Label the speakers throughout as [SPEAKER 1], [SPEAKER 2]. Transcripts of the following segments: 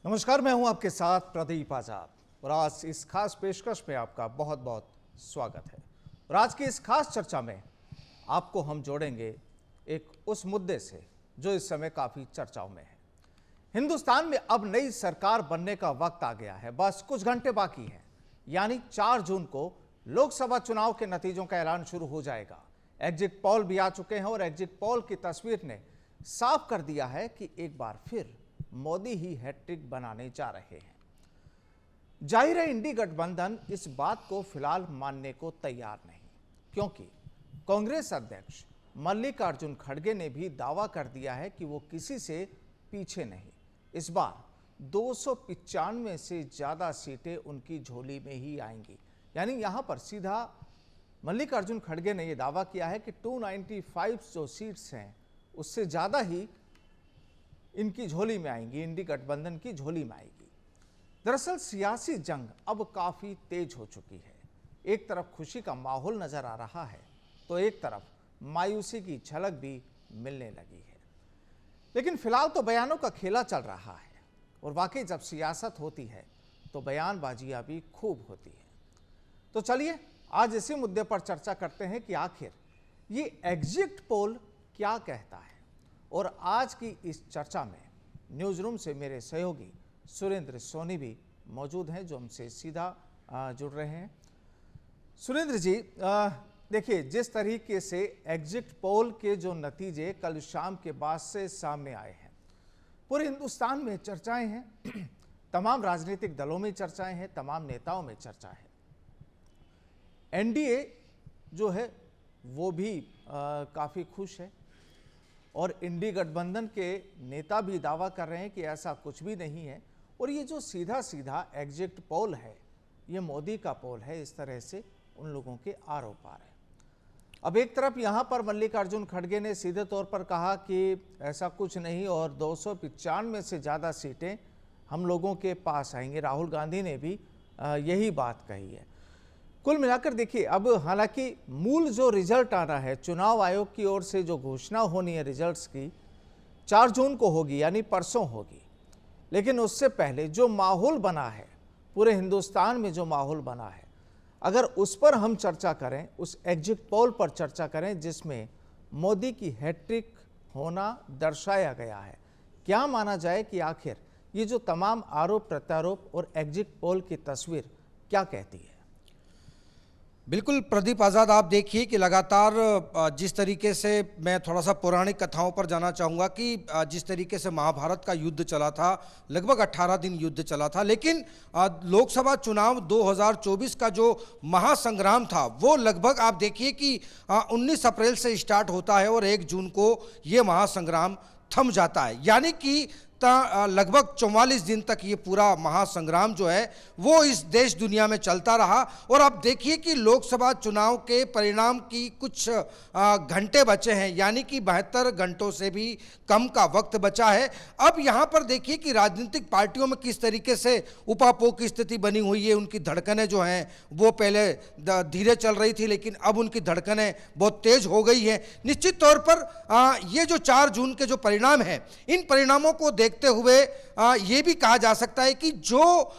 [SPEAKER 1] नमस्कार, मैं हूं आपके साथ प्रदीप आजाद और आज इस खास पेशकश में आपका बहुत बहुत स्वागत है। और आज की इस खास चर्चा में आपको हम जोड़ेंगे एक उस मुद्दे से जो इस समय काफी चर्चाओं में है। हिंदुस्तान में अब नई सरकार बनने का वक्त आ गया है, बस कुछ घंटे बाकी हैं, यानी 4 जून को लोकसभा चुनाव के नतीजों का ऐलान शुरू हो जाएगा। एग्जिट पोल भी आ चुके हैं और एग्जिट पोल की तस्वीर ने साफ कर दिया है कि एक बार फिर मोदी ही हैट्रिक बनाने जा रहे हैं। जाहिर है इंडी गठबंधन इस बात को फिलहाल मानने को तैयार नहीं, क्योंकि कांग्रेस अध्यक्ष मल्लिकार्जुन खड़गे ने भी दावा कर दिया है कि वो किसी से पीछे नहीं। इस बार 295 से ज्यादा सीटें उनकी झोली में ही आएंगी। यानी यहां पर सीधा मल्लिकार्जुन खड़गे ने यह दावा किया है कि 295 जो सीट्स हैं उससे ज्यादा ही इनकी झोली में आएंगी, इंडी गठबंधन की झोली में आएगी। दरअसल सियासी जंग अब काफी तेज हो चुकी है। एक तरफ खुशी का माहौल नजर आ रहा है तो एक तरफ मायूसी की झलक भी मिलने लगी है। लेकिन फिलहाल तो बयानों का खेला चल रहा है और वाकई जब सियासत होती है तो बयानबाजियां भी खूब होती है। तो चलिए आज इसी मुद्दे पर चर्चा करते हैं कि आखिर ये एग्जिट पोल क्या कहता है। और आज की इस चर्चा में न्यूज रूम से मेरे सहयोगी सुरेंद्र सोनी भी मौजूद हैं जो हमसे सीधा जुड़ रहे हैं। सुरेंद्र जी, देखिए जिस तरीके से एग्जिट पोल के जो नतीजे कल शाम के बाद से सामने आए हैं, पूरे हिंदुस्तान में चर्चाएं हैं, तमाम राजनीतिक दलों में चर्चाएं हैं, तमाम नेताओं में चर्चा है। एनडीए जो है वो भी काफ़ी खुश है और इंडी गठबंधन के नेता भी दावा कर रहे हैं कि ऐसा कुछ भी नहीं है और ये जो सीधा सीधा एग्जिट पोल है ये मोदी का पोल है, इस तरह से उन लोगों के आरोप आ रहे हैं। अब एक तरफ यहाँ पर मल्लिकार्जुन खड़गे ने सीधे तौर पर कहा कि ऐसा कुछ नहीं और 295 से ज़्यादा सीटें हम लोगों के पास आएंगे। राहुल गांधी ने भी यही बात कही है। कुल मिलाकर देखिए, अब हालांकि मूल जो रिजल्ट आना है, चुनाव आयोग की ओर से जो घोषणा होनी है रिजल्ट्स की 4 जून को होगी, यानी परसों होगी। लेकिन उससे पहले जो माहौल बना है, पूरे हिंदुस्तान में जो माहौल बना है, अगर उस पर हम चर्चा करें, उस एग्जिट पोल पर चर्चा करें जिसमें मोदी की हैट्रिक होना दर्शाया गया है, क्या माना जाए कि आखिर ये जो तमाम आरोप प्रत्यारोप और एग्जिट पोल की तस्वीर क्या कहती है?
[SPEAKER 2] बिल्कुल प्रदीप आज़ाद, आप देखिए कि लगातार जिस तरीके से मैं थोड़ा सा पौराणिक कथाओं पर जाना चाहूँगा कि जिस तरीके से महाभारत का युद्ध चला था, लगभग 18 दिन युद्ध चला था, लेकिन लोकसभा चुनाव 2024 का जो महासंग्राम था वो लगभग आप देखिए कि 19 अप्रैल से स्टार्ट होता है और 1 जून को ये महासंग्राम थम जाता है। यानी कि लगभग 44 दिन तक ये पूरा महासंग्राम जो है वो इस देश दुनिया में चलता रहा। और अब देखिए कि लोकसभा चुनाव के परिणाम की कुछ घंटे बचे हैं, यानी कि 72 घंटों से भी कम का वक्त बचा है। अब यहाँ पर देखिए कि राजनीतिक पार्टियों में किस तरीके से उपापो की स्थिति बनी हुई है। उनकी धड़कनें जो हैं वो पहले धीरे चल रही थी, लेकिन अब उनकी धड़कनें बहुत तेज हो गई है। निश्चित तौर पर ये जो 4 जून के जो परिणाम हैं, इन परिणामों को देखते हुए ये भी कहा जा सकता है कि जो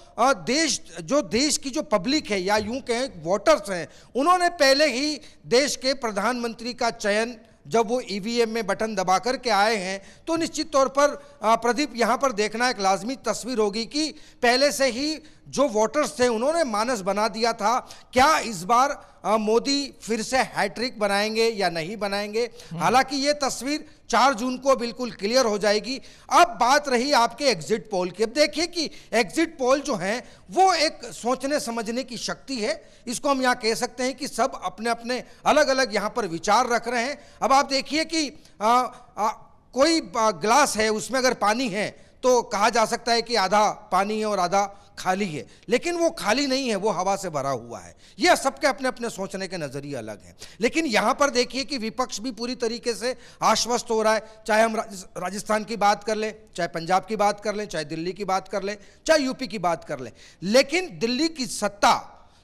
[SPEAKER 2] देश की जो पब्लिक है या यूं कहें वोटर्स हैं, उन्होंने पहले ही देश के प्रधानमंत्री का चयन जब वो ईवीएम में बटन दबा करके आए हैं, तो निश्चित तौर पर प्रदीप यहाँ पर देखना एक लाजमी तस्वीर होगी कि पहले से ही जो वोटर्स थे उन्होंने मानस बना दिया था क्या इस बार मोदी फिर से हैट्रिक बनाएंगे या नहीं बनाएंगे। हालांकि ये तस्वीर 4 जून को बिल्कुल क्लियर हो जाएगी। अब बात रही आपके एग्जिट पोल की। अब देखिए कि एग्जिट पोल जो है वो एक सोचने समझने की शक्ति है। इसको हम यहाँ कह सकते हैं कि सब अपने अपने अलग अलग यहाँ पर विचार रख रहे हैं। अब आप देखिए कि कोई ग्लास है, उसमें अगर पानी है तो कहा जा सकता है कि आधा पानी है और आधा खाली है, लेकिन वो खाली नहीं है, वो हवा से भरा हुआ है। ये सबके अपने अपने सोचने के नजरिए अलग हैं। लेकिन यहां पर देखिए कि विपक्ष भी पूरी तरीके से आश्वस्त हो रहा है। चाहे हम राजस्थान की बात कर लें, चाहे पंजाब की बात कर लें, चाहे दिल्ली की बात कर लें, चाहे यूपी की बात कर लें, लेकिन दिल्ली की सत्ता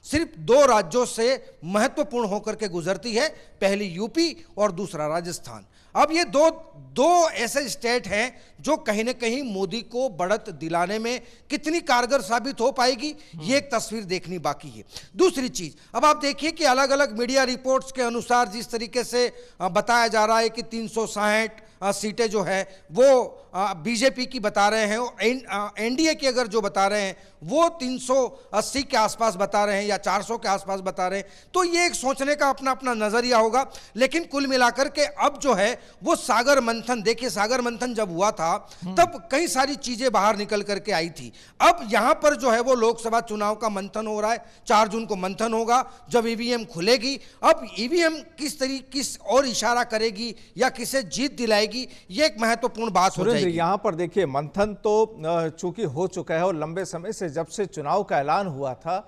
[SPEAKER 2] सिर्फ 2 राज्यों से महत्वपूर्ण होकर के गुजरती है, पहली यूपी और दूसरा राजस्थान। अब ये दो दो ऐसे स्टेट हैं जो कहीं ना कहीं मोदी को बढ़त दिलाने में कितनी कारगर साबित हो पाएगी, ये एक तस्वीर देखनी बाकी है। दूसरी चीज, अब आप देखिए कि अलग अलग मीडिया रिपोर्ट्स के अनुसार जिस तरीके से बताया जा रहा है कि 360 सीटें जो है वो बीजेपी की बता रहे हैं, और एनडीए की अगर जो बता रहे हैं वो 380 के आसपास बता रहे हैं या 400 के आसपास बता रहे हैं। तो ये एक सोचने का अपना अपना नजरिया होगा, लेकिन कुल मिलाकर के अब जो है वो सागर मंथन, देखिए सागर मंथन जब हुआ था तब कई सारी चीजें बाहर निकल करके आई थी। अब यहां पर जो है वो लोकसभा चुनाव का मंथन हो रहा है, 4 जून को मंथन होगा जब ईवीएम खुलेगी। अब ईवीएम किस और इशारा करेगी या किसे जीत दिलाएगी, ये एक महत्वपूर्ण बात हो जाएगी।
[SPEAKER 1] यहाँ पर देखिए मंथन तो चूंकि हो चुका है और लंबे समय से, जब से चुनाव का ऐलान हुआ था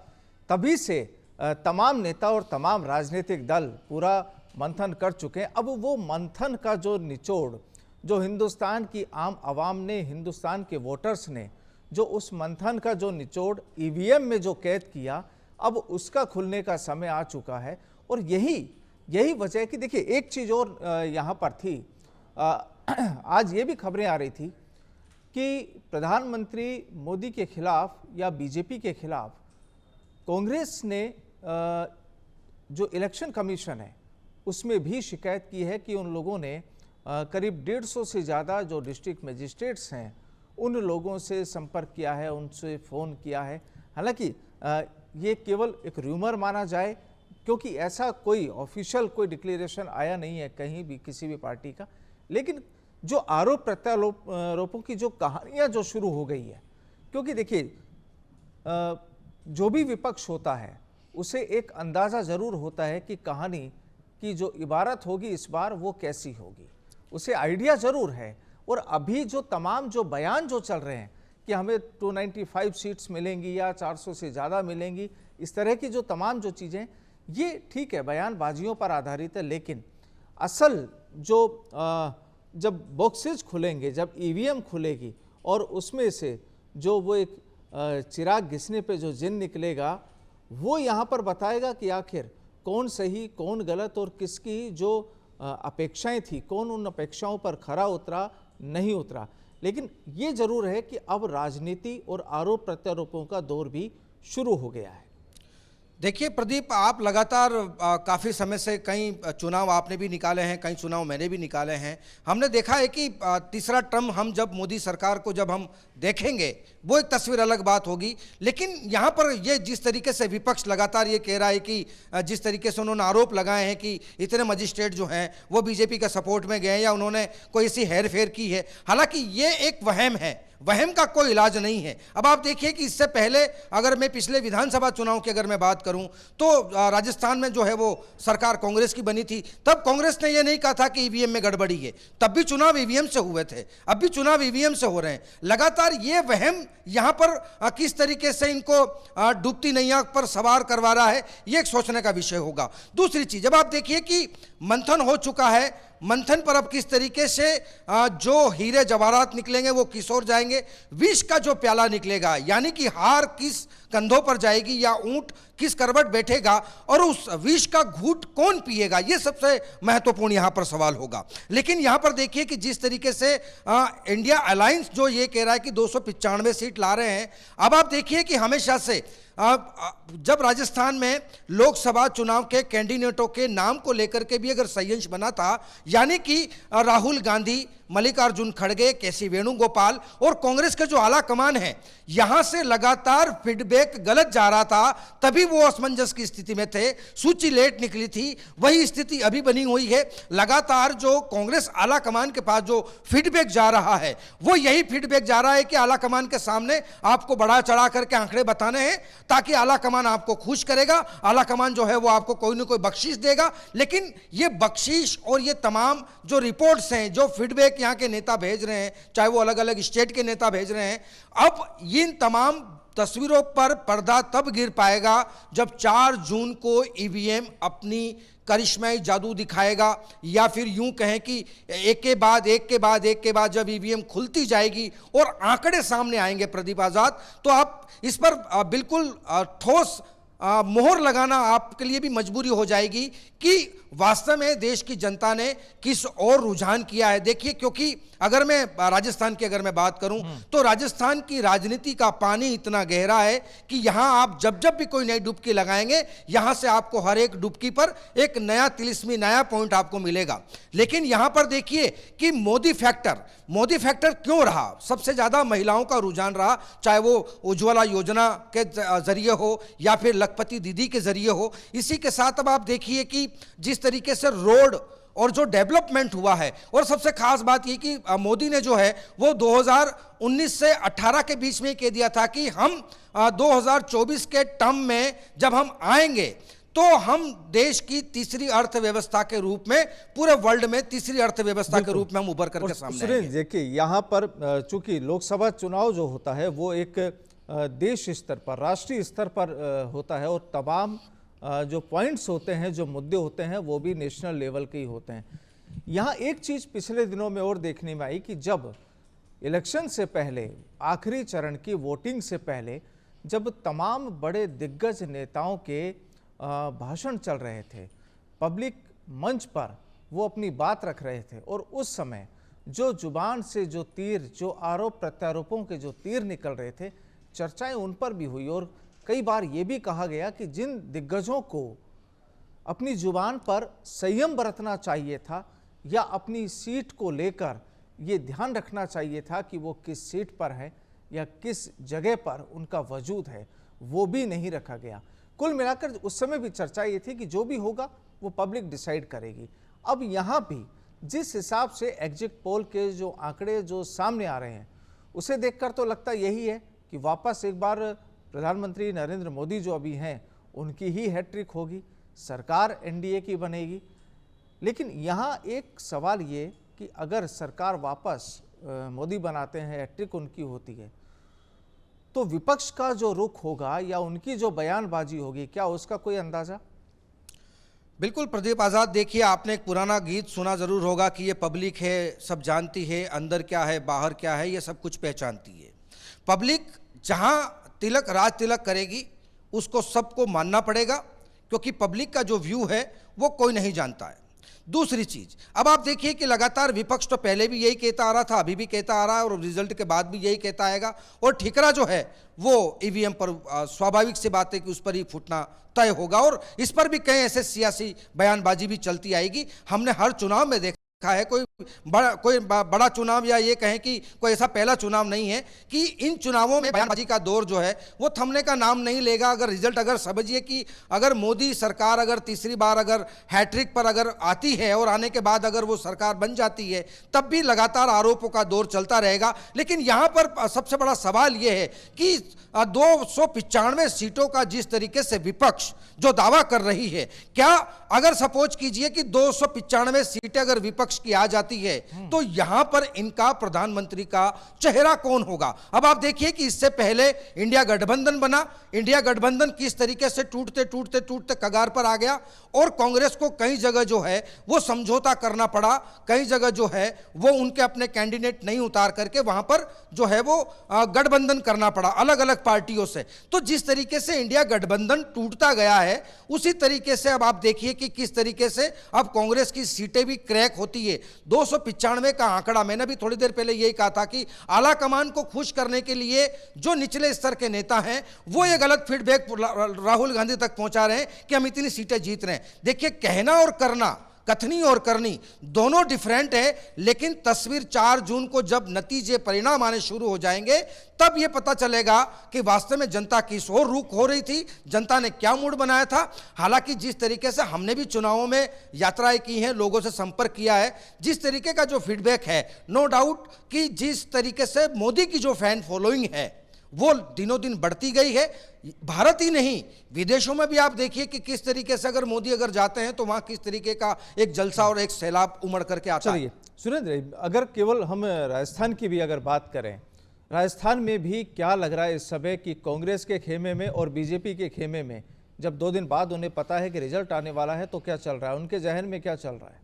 [SPEAKER 1] तभी से तमाम नेता और तमाम राजनीतिक दल पूरा मंथन कर चुके हैं। अब वो मंथन का जो निचोड़, जो हिंदुस्तान की आम आवाम ने, हिंदुस्तान के वोटर्स ने जो उस मंथन का जो निचोड़ ईवीएम में जो कैद किया, अब उसका खुलने का समय आ चुका है। और यही वजह है कि देखिए एक चीज और यहाँ पर थी, आज ये भी खबरें आ रही थी कि प्रधानमंत्री मोदी के खिलाफ या बीजेपी के खिलाफ कांग्रेस ने जो इलेक्शन कमीशन है उसमें भी शिकायत की है कि उन लोगों ने करीब 150 से ज़्यादा जो डिस्ट्रिक्ट मजिस्ट्रेट्स हैं उन लोगों से संपर्क किया है, उनसे फ़ोन किया है। हालांकि ये केवल एक र्यूमर माना जाए, क्योंकि ऐसा कोई ऑफिशियल कोई डिक्लेरेशन आया नहीं है कहीं भी किसी भी पार्टी का, लेकिन जो आरोप प्रत्यारोपों की जो कहानियां जो शुरू हो गई है, क्योंकि देखिए जो भी विपक्ष होता है उसे एक अंदाज़ा ज़रूर होता है कि कहानी की जो इबारत होगी इस बार वो कैसी होगी, उसे आइडिया ज़रूर है। और अभी जो तमाम जो बयान जो चल रहे हैं कि हमें 295 सीट्स मिलेंगी या 400 से ज़्यादा मिलेंगी, इस तरह की जो तमाम जो चीज़ें, ये ठीक है बयानबाजियों पर आधारित है, लेकिन असल जो जब बॉक्सेज खुलेंगे, जब ईवीएम खुलेगी और उसमें से जो वो एक चिराग घिसने पे जो जिन निकलेगा, वो यहाँ पर बताएगा कि आखिर कौन सही कौन गलत और किसकी जो अपेक्षाएं थी, कौन उन अपेक्षाओं पर खरा उतरा नहीं उतरा। लेकिन ये जरूर है कि अब राजनीति और आरोप प्रत्यारोपों का दौर भी शुरू हो गया है।
[SPEAKER 2] देखिए प्रदीप, आप लगातार काफ़ी समय से कई चुनाव आपने भी निकाले हैं, कई चुनाव मैंने भी निकाले हैं। हमने देखा है कि तीसरा टर्म हम जब मोदी सरकार को जब हम देखेंगे वो एक तस्वीर अलग बात होगी, लेकिन यहाँ पर ये जिस तरीके से विपक्ष लगातार ये कह रहा है कि जिस तरीके से उन्होंने आरोप लगाए हैं कि इतने मजिस्ट्रेट जो हैं वो बीजेपी का सपोर्ट में गए हैं या उन्होंने कोई ऐसी हेर फेर की है, हालांकि ये एक वहम है, वहम का कोई इलाज नहीं है। अब आप देखिए कि इससे पहले अगर मैं पिछले विधानसभा चुनाव की अगर मैं बात करूं तो राजस्थान में जो है वो सरकार कांग्रेस की बनी थी, तब कांग्रेस ने ये नहीं कहा था कि ईवीएम में गड़बड़ी है, तब भी चुनाव ईवीएम से हुए थे, अब भी चुनाव ईवीएम से हो रहे हैं। लगातार ये वहम यहाँ पर किस तरीके से इनको डूबती नैया पर सवार करवा रहा है, ये एक सोचने का विषय होगा। दूसरी चीज, जब आप देखिए कि मंथन हो चुका है, मंथन पर अब किस तरीके से जो हीरे जवाहरात निकलेंगे वो किस ओर जाएंगे, विष का जो प्याला निकलेगा, यानी कि हार किस कंधों पर जाएगी या ऊंट किस करवट बैठेगा और उस विष का घूंट कौन पिएगा, ये सबसे महत्वपूर्ण यहां पर सवाल होगा। लेकिन यहां पर देखिए कि जिस तरीके से इंडिया अलायंस जो ये कह रहा है कि 295 सीट ला रहे हैं, अब आप देखिए कि हमेशा से जब राजस्थान में लोकसभा चुनाव के कैंडिडेटों के नाम को लेकर के भी अगर संयंश बना था, यानी कि राहुल गांधी, मल्लिकार्जुन खड़गे, केसी वेणुगोपाल और कांग्रेस के जो आला कमान है, यहां से लगातार फीडबैक गलत जा रहा था, तभी वो असमंजस की स्थिति में थे, सूची लेट निकली थी, वही स्थिति अभी बनी हुई है। लगातार जो कांग्रेस आला कमान के पास जो फीडबैक जा रहा है वो यही फीडबैक जा रहा है कि आला कमान के सामने आपको बढ़ा चढ़ा करके आंकड़े बताने हैं ताकि आला कमान आपको खुश करेगा, आला कमान जो है वो आपको कोई ना कोई बख्शीश देगा। लेकिन ये बख्शीश और ये तमाम जो रिपोर्ट्स हैं, जो फीडबैक यहाँ के नेता भेज रहे हैं, चाहे वो अलग अलग स्टेट के नेता भेज रहे हैं, अब इन तमाम तस्वीरों पर पर्दा तब गिर पाएगा जब 4 जून को ईवीएम अपनी करिश्माई जादू दिखाएगा, या फिर यूं कहें कि एक के बाद जब ईवीएम खुलती जाएगी और आंकड़े सामने आएंगे प्रदीप आजाद, तो आप इस पर बिल्कुल ठोस मोहर लगाना आपके लिए भी मजबूरी हो जाएगी कि वास्तव में देश की जनता ने किस और रुझान किया है। देखिए, क्योंकि अगर मैं राजस्थान की अगर मैं बात करूं तो राजस्थान की राजनीति का पानी इतना गहरा है कि यहां आप जब जब भी कोई नई डुबकी लगाएंगे, यहां से आपको हर एक डुबकी पर एक नया तिलिस्मी नया पॉइंट आपको मिलेगा। लेकिन यहां पर देखिए कि मोदी फैक्टर क्यों रहा? सबसे ज्यादा महिलाओं का रुझान रहा, चाहे वो उज्ज्वला योजना के जरिए हो या फिर लखपति दीदी के जरिए हो। इसी के साथ अब आप देखिए कि जिस तरीके से रोड और जो डेवलपमेंट हुआ है, और सबसे खास बात ये कि मोदी ने जो है वो 2019 से 18 के बीच में कह दिया था कि हम 2024 के टर्म में जब हम आएंगे तो हम देश की तीसरी अर्थव्यवस्था के रूप में, पूरे वर्ल्ड में तीसरी अर्थव्यवस्था के रूप में हम उभर करके सामने आएंगे।
[SPEAKER 1] देखिए, यहाँ पर चूंकि लोकसभा चुनाव जो होता है वो एक देश स्तर पर, राष्ट्रीय स्तर पर होता है, और तमाम जो पॉइंट्स होते हैं, जो मुद्दे होते हैं, वो भी नेशनल लेवल के ही होते हैं। यहाँ एक चीज़ पिछले दिनों में और देखने में आई कि जब इलेक्शन से पहले, आखिरी चरण की वोटिंग से पहले, जब तमाम बड़े दिग्गज नेताओं के भाषण चल रहे थे, पब्लिक मंच पर वो अपनी बात रख रहे थे, और उस समय जो जुबान से जो तीर, जो आरोप प्रत्यारोपों के जो तीर निकल रहे थे, चर्चाएं उन पर भी हुई। और कई बार ये भी कहा गया कि जिन दिग्गजों को अपनी जुबान पर संयम बरतना चाहिए था, या अपनी सीट को लेकर ये ध्यान रखना चाहिए था कि वो किस सीट पर है या किस जगह पर उनका वजूद है, वो भी नहीं रखा गया। कुल मिलाकर उस समय भी चर्चा ये थी कि जो भी होगा वो पब्लिक डिसाइड करेगी। अब यहाँ भी जिस हिसाब से एग्जिट पोल के जो आंकड़े जो सामने आ रहे हैं, उसे देखकर तो लगता यही है कि वापस एक बार प्रधानमंत्री नरेंद्र मोदी जो अभी हैं, उनकी ही हैट्रिक होगी, सरकार एनडीए की बनेगी। लेकिन यहाँ एक सवाल ये कि अगर सरकार वापस मोदी बनाते हैं, हैट्रिक उनकी होती है, तो विपक्ष का जो रुख होगा या उनकी जो बयानबाजी होगी, क्या उसका कोई अंदाजा?
[SPEAKER 2] बिल्कुल प्रदीप आज़ाद, देखिए आपने एक पुराना गीत सुना जरूर होगा कि ये पब्लिक है, सब जानती है, अंदर क्या है बाहर क्या है, ये सब कुछ पहचानती है। पब्लिक जहां तिलक राज तिलक करेगी उसको सबको मानना पड़ेगा, क्योंकि पब्लिक का जो व्यू है वो कोई नहीं जानता है। दूसरी चीज, अब आप देखिए कि लगातार विपक्ष तो पहले भी यही कहता आ रहा था, अभी भी कहता आ रहा है, और रिजल्ट के बाद भी यही कहता आएगा, और ठिकरा जो है वो ईवीएम पर स्वाभाविक सी बात है कि उस पर ही फूटना तय होगा, और इस पर भी कई ऐसे सियासी बयानबाजी भी चलती आएगी। हमने हर चुनाव में देखा है, कोई बड़ा चुनाव या ये कहें कि कोई ऐसा पहला चुनाव नहीं है कि इन चुनावों में बयानबाजी का दौर जो है वो थमने का नाम नहीं लेगा। अगर रिजल्ट, अगर समझिए कि अगर मोदी सरकार अगर तीसरी बार अगर हैट्रिक पर अगर आती है और आने के बाद अगर वो सरकार बन जाती है, तब भी लगातार आरोपों का दौर चलता रहेगा। लेकिन यहाँ पर सबसे बड़ा सवाल ये है कि 295 सीटों का जिस तरीके से विपक्ष जो दावा कर रही है, क्या अगर सपोज कीजिए कि 295 सीटें अगर विपक्ष की आ जाती है, तो यहां पर इनका प्रधानमंत्री का चेहरा कौन होगा? अब आप देखिए कि इससे पहले इंडिया गठबंधन बना, इंडिया गठबंधन किस तरीके से टूटते टूटते टूटते कगार पर आ गया, और कांग्रेस को कई जगह जो है वो समझौता करना पड़ा, कई जगह जो है वो उनके अपने कैंडिडेट नहीं उतार करके वहां पर जो है वो गठबंधन करना पड़ा अलग अलग पार्टियों से। तो जिस तरीके से इंडिया गठबंधन टूटता गया है, उसी तरीके से अब आप देखिए कि किस तरीके से अब कांग्रेस की सीटें भी क्रैक होती है। 295 का आंकड़ा, मैंने भी थोड़ी देर पहले यही कहा था कि आला कमान को खुश करने के लिए जो निचले स्तर के नेता हैं वो ये गलत फीडबैक राहुल गांधी तक पहुंचा रहे हैं कि हम इतनी सीटें जीत रहे हैं। देखिए, कहना और करना, कथनी और करनी दोनों डिफरेंट है, लेकिन तस्वीर 4 जून को जब नतीजे परिणाम आने शुरू हो जाएंगे, तब यह पता चलेगा कि वास्तव में जनता किस ओर रुख हो रही थी, जनता ने क्या मूड बनाया था। हालांकि जिस तरीके से हमने भी चुनावों में यात्राएं की हैं, लोगों से संपर्क किया है, जिस तरीके का जो फीडबैक है, नो डाउट कि जिस तरीके से मोदी की जो फैन फॉलोइंग है वो दिनों दिन बढ़ती गई है। भारत ही नहीं, विदेशों में भी आप देखिए कि किस तरीके से अगर मोदी अगर जाते हैं तो वहां किस तरीके का एक जलसा और एक सैलाब उमड़ करके आता है।
[SPEAKER 1] सुरेंद्र, अगर केवल हम राजस्थान की भी अगर बात करें, राजस्थान में भी क्या लग रहा है इस समय कि कांग्रेस के खेमे में और बीजेपी के खेमे में, जब 2 दिन बाद उन्हें पता है कि रिजल्ट आने वाला है, तो क्या चल रहा है, उनके जहन में क्या चल रहा है?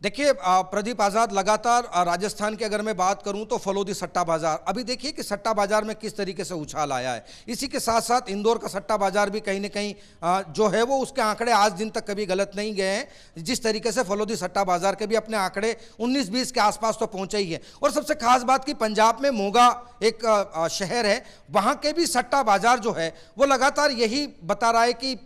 [SPEAKER 2] देखिए प्रदीप आज़ाद, लगातार राजस्थान की अगर मैं बात करूं तो फलोदी सट्टा बाजार, अभी देखिए कि सट्टा बाजार में किस तरीके से उछाल आया है। इसी के साथ साथ इंदौर का सट्टा बाजार भी कहीं ना कहीं जो है वो उसके आंकड़े आज दिन तक कभी गलत नहीं गए हैं। जिस तरीके से फलोदी सट्टा बाजार के भी अपने आंकड़े 19-20 के आसपास तो पहुंचे ही है। और सबसे खास बात कि पंजाब में मोगा एक शहर है, वहां के भी सट्टा बाजार जो है वो लगातार यही बता रहा है कि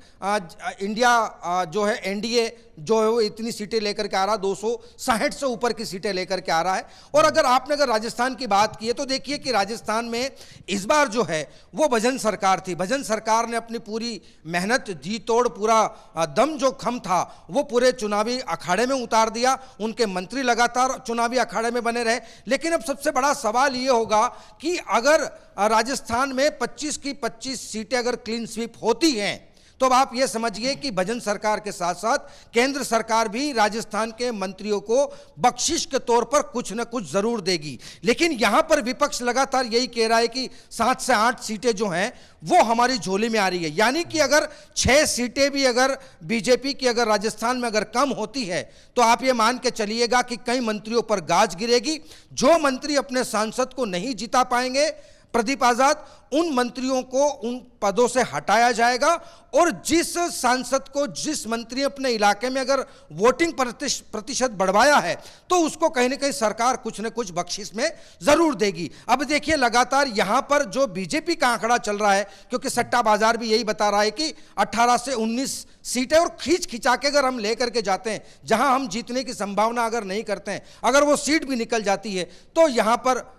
[SPEAKER 2] इंडिया जो है एनडीए जो है वो इतनी सीटें लेकर के आ रहा है, 260 से ऊपर की सीटें लेकर के आ रहा है। और अगर राजस्थान की बात की है तो देखिए कि राजस्थान में इस बार जो है वो भजन सरकार थी। भजन सरकार ने अपनी पूरी मेहनत, जी तोड़, पूरा दम जो खम था वो पूरे चुनावी अखाड़े में उतार दिया। उनके मंत्री लगातार चुनावी अखाड़े में बने रहे। लेकिन अब सबसे बड़ा सवाल ये होगा कि अगर राजस्थान में 25 की 25 सीटें अगर क्लीन स्वीप होती हैं तो अब आप ये समझिए कि भजन सरकार के साथ साथ केंद्र सरकार भी राजस्थान के मंत्रियों को बख्शिश के तौर पर कुछ न कुछ जरूर देगी। लेकिन यहां पर विपक्ष लगातार यही कह रहा है कि 7 से 8 सीटें जो हैं वो हमारी झोली में आ रही है। यानी कि अगर 6 सीटें भी अगर बीजेपी की अगर राजस्थान में अगर कम होती है तो आप ये मान के चलिएगा कि कई मंत्रियों पर गाज गिरेगी। जो मंत्री अपने सांसद को नहीं जिता पाएंगे प्रदीप आजाद, उन मंत्रियों को उन पदों से हटाया जाएगा। और जिस सांसद को, जिस मंत्री अपने इलाके में अगर वोटिंग प्रतिशत बढ़वाया है तो उसको कहीं ना कहीं सरकार कुछ न कुछ बख्शिश में जरूर देगी। अब देखिए लगातार यहां पर जो बीजेपी का आंकड़ा चल रहा है, क्योंकि सट्टा बाजार भी यही बता रहा है कि 18 से 19 सीटें और खींच खिंचा के अगर हम लेकर के जाते हैं, जहां हम जीतने की संभावना अगर नहीं करते हैं, अगर वो सीट भी निकल जाती है तो यहां पर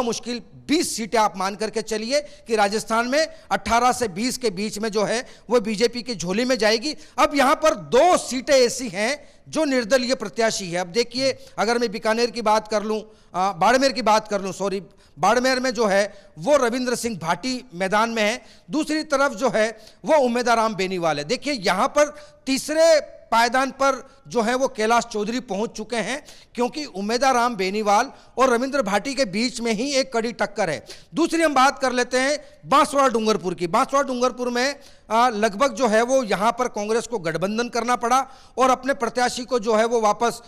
[SPEAKER 2] मुश्किल 20 सीटें आप मान करके चलिए कि राजस्थान में 18 से 20 के बीच में जो है वो बीजेपी की झोली में जाएगी। अब यहां पर 2 सीटें ऐसी हैं जो निर्दलीय प्रत्याशी है। अब देखिए अगर मैं बीकानेर की बात कर लूं, बाड़मेर की बात कर लूं, सॉरी, बाड़मेर में जो है वो रविंद्र सिंह भाटी मैदान में है। दूसरी तरफ जो है वो उम्मेदाराम बेनीवाल है। देखिए यहां पर तीसरे पायदान पर जो है वो कैलाश चौधरी पहुंच चुके हैं, क्योंकि उम्मेदाराम बेनीवाल और रविंद्र भाटी के बीच में ही एक कड़ी टक्कर है। दूसरी हम बात कर लेते हैं बांसवाड़ा डूंगरपुर की। बांसवाड़ा डूंगरपुर में लगभग जो है वो यहां पर कांग्रेस को गठबंधन करना पड़ा और अपने प्रत्याशी को जो है वो वापस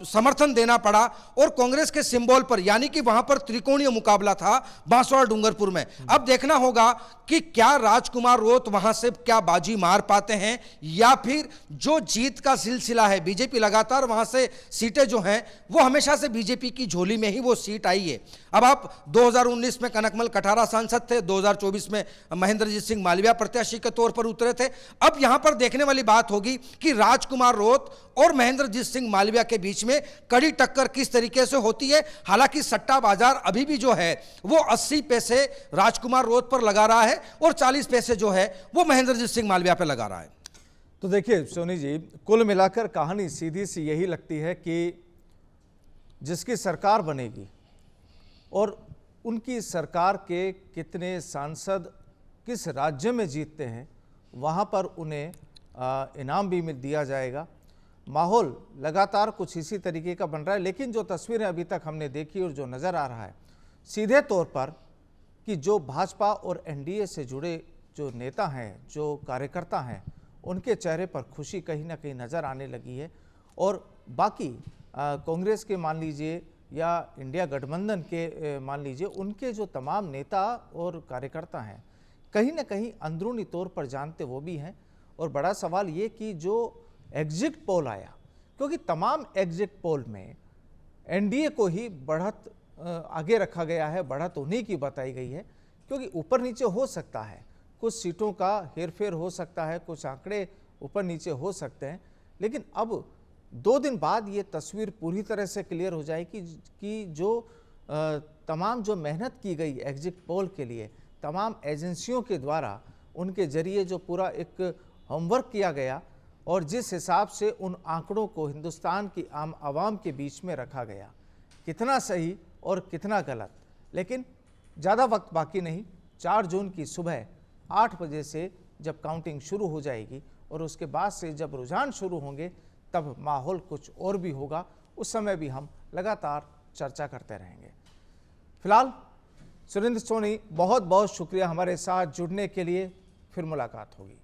[SPEAKER 2] समर्थन देना पड़ा। और कांग्रेस के सिंबल पर, यानी कि वहां पर त्रिकोणीय मुकाबला था बांसवाड़ा डूंगरपुर में। अब देखना होगा कि क्या राजकुमार रोत वहां से क्या बाजी मार पाते हैं, या फिर जो जीत का सिलसिला है, बीजेपी लगातार वहां से सीटें जो हैं वो हमेशा से बीजेपी की झोली में ही वो सीट आई है। अब आप 2019 में कनकमल कठारा सांसद थे, 2024 में महेंद्रजीत सिंह मालविया प्रत्याशी के तौर पर उतरे थे। अब यहां पर देखने वाली बात होगी कि राजकुमार रोत और महेंद्रजीत सिंह मालविया के बीच में कड़ी टक्कर किस तरीके से होती है। हालांकि सट्टा बाजार अभी भी जो है वो 80 पैसे राजकुमार रोत पर लगा रहा है और 40 पैसे जो है वो महेंद्रजीत सिंह मालविया पर लगा रहा है।
[SPEAKER 1] तो देखिए सोनी जी, कुल मिलाकर कहानी सीधी सी यही लगती है कि जिसकी सरकार बनेगी और उनकी सरकार के कितने सांसद किस राज्य में जीतते हैं, वहाँ पर उन्हें इनाम भी दिया जाएगा। माहौल लगातार कुछ इसी तरीके का बन रहा है। लेकिन जो तस्वीरें अभी तक हमने देखी और जो नज़र आ रहा है सीधे तौर पर कि जो भाजपा और एनडीए से जुड़े जो नेता हैं, जो कार्यकर्ता हैं, उनके चेहरे पर खुशी कहीं ना कहीं नज़र आने लगी है। और बाकी कांग्रेस के मान लीजिए या इंडिया गठबंधन के मान लीजिए, उनके जो तमाम नेता और कार्यकर्ता हैं कहीं ना कहीं अंदरूनी तौर पर जानते वो भी हैं। और बड़ा सवाल ये कि जो एग्जिट पोल आया, क्योंकि तमाम एग्जिट पोल में एनडीए को ही बढ़त आगे रखा गया है, बढ़त उन्हीं की बताई गई है, क्योंकि ऊपर नीचे हो सकता है, कुछ सीटों का हेरफेर हो सकता है, कुछ आंकड़े ऊपर नीचे हो सकते हैं। लेकिन अब 2 दिन बाद ये तस्वीर पूरी तरह से क्लियर हो जाएगी कि जो तमाम जो मेहनत की गई एग्जिट पोल के लिए, तमाम एजेंसियों के द्वारा उनके जरिए जो पूरा एक होमवर्क किया गया और जिस हिसाब से उन आंकड़ों को हिंदुस्तान की आम आवाम के बीच में रखा गया, कितना सही और कितना गलत। लेकिन ज़्यादा वक्त बाकी नहीं, 4 जून की सुबह 8 बजे से जब काउंटिंग शुरू हो जाएगी और उसके बाद से जब रुझान शुरू होंगे तब माहौल कुछ और भी होगा। उस समय भी हम लगातार चर्चा करते रहेंगे। फिलहाल सुरेंद्र सोनी, बहुत बहुत शुक्रिया हमारे साथ जुड़ने के लिए। फिर मुलाकात होगी।